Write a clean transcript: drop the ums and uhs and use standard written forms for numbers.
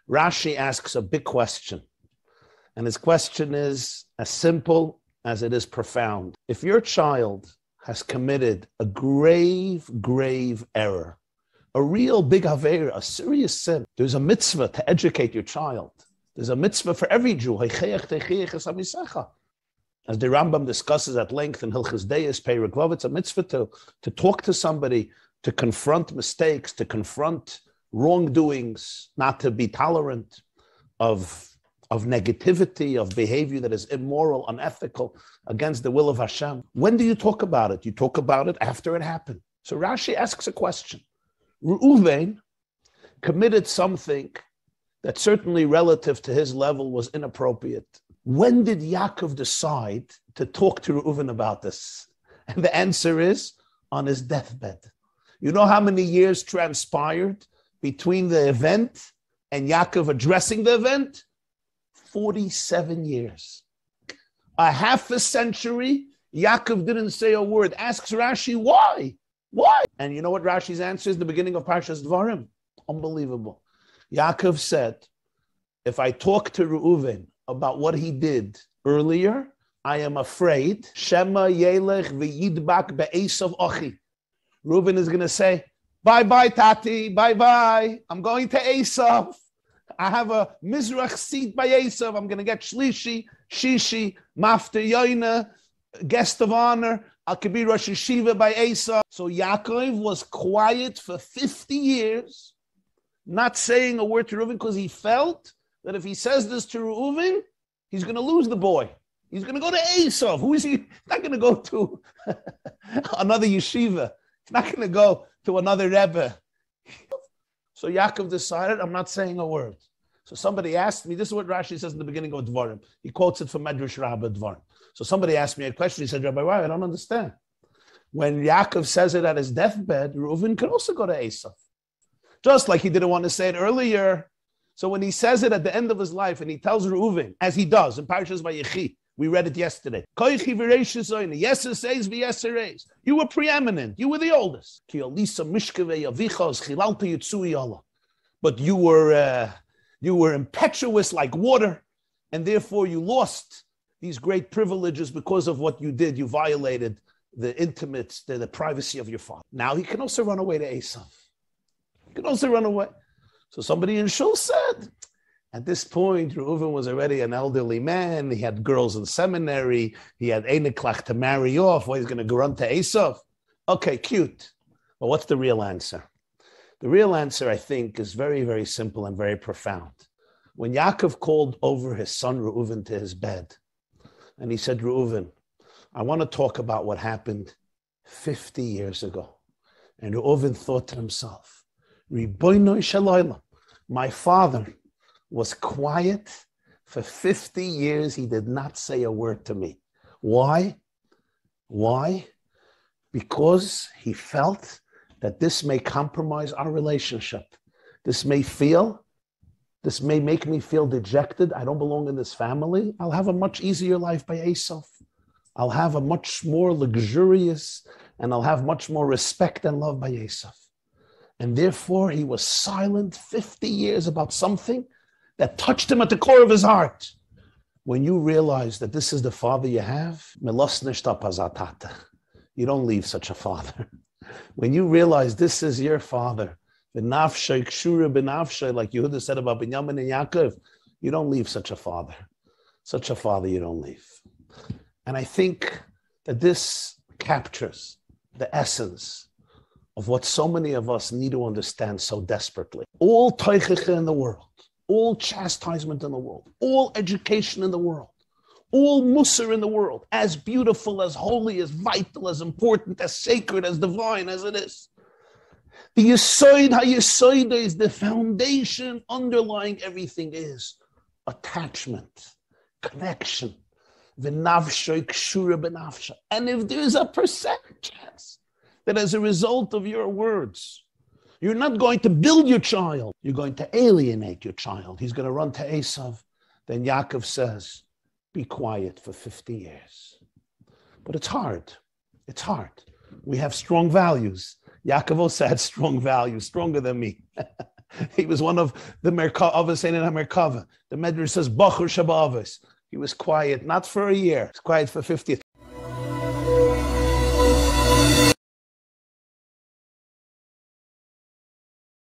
Rashi asks a big question. And his question is as simple as it is profound. If your child has committed a grave, grave error, a real big aveira, a serious sin, there's a mitzvah to educate your child. There's a mitzvah for every Jew. As the Rambam discusses at length in Hilchos Deis, Perek Vav, it's a mitzvah to talk to somebody, to confront mistakes, to confront wrongdoings, not to be tolerant of negativity, of behavior that is immoral, unethical, against the will of Hashem. When do you talk about it? You talk about it after it happened. So Rashi asks a question. Reuven committed something that certainly relative to his level was inappropriate. When did Yaakov decide to talk to Reuven about this? And the answer is on his deathbed. You know how many years transpired between the event and Yaakov addressing the event? 47 years. A half a century, Yaakov didn't say a word. Asks Rashi, why? Why? And you know what Rashi's answer is in the beginning of Parshas Dvarim? Unbelievable. Yaakov said, if I talk to Reuven about what he did earlier, I am afraid, Shema Yelech v'yidbak be'esav ochi. Reuven is going to say, bye-bye, Tati, bye-bye. I'm going to Esav. I have a Mizrach seat by Esav. I'm going to get Shlishi, Shishi, Mafter Yoina, guest of honor. I could be Rosh Yeshiva by Esav. So Yaakov was quiet for 50 years, not saying a word to Reuven because he felt that if he says this to Reuven, he's going to lose the boy. He's going to go to Esav. Who is he? He's not going to go to another yeshiva. He's not going to go to another Rebbe. So Yaakov decided, I'm not saying a word. So somebody asked me, this is what Rashi says in the beginning of Dvarim. He quotes it from Medrash Rabbah Dvarim. So somebody asked me a question. He said, Rabbi YY, I don't understand. When Yaakov says it at his deathbed, Reuven could also go to Esav. Just like he didn't want to say it earlier. So when he says it at the end of his life and he tells Reuven, as he does in Parshas Vayechi, we read it yesterday. You were preeminent. You were the oldest. But you were impetuous like water, and therefore you lost these great privileges because of what you did. You violated the intimates, the privacy of your father. Now he can also run away to Esav. He can also run away. So somebody in Shul said, at this point, Reuven was already an elderly man. He had girls in seminary. He had Einiklach to marry off. Well, he's going to go run to Esav. Okay, cute. But what's the real answer? The real answer, I think, is very, very simple and very profound. When Yaakov called over his son Reuven to his bed, and he said, Reuven, I want to talk about what happened 50 years ago. And Reuven thought to himself, Ribono Shalayla, my father was quiet for 50 years. He did not say a word to me. Why? Why? Because he felt that this may compromise our relationship. This may make me feel dejected. I don't belong in this family. I'll have a much easier life by Esav. I'll have a much more luxurious, and I'll have much more respect and love by Esav. And therefore, he was silent 50 years about something that touched him at the core of his heart. When you realize that this is the father you have, you don't leave such a father. When you realize this is your father, like Yehuda said about Binyamin and Yaakov, you don't leave such a father. Such a father you don't leave. And I think that this captures the essence of what so many of us need to understand so desperately. All teichecha in the world, all chastisement in the world, all education in the world, all musar in the world, as beautiful, as holy, as vital, as important, as sacred, as divine as it is. The Yesod HaYesod is the foundation underlying everything is attachment, connection. V'nafsho kshura b'nafsha. And if there's a percent chance that as a result of your words, you're not going to build your child, you're going to alienate your child, he's going to run to Esav, then Yaakov says, be quiet for 50 years. But it's hard. It's hard. We have strong values. Yaakov also had strong values, stronger than me. He was one of the Avos in Merkava. The Medrash says, Bachur Shabbat. He was quiet, not for a year. He was quiet for 50 years.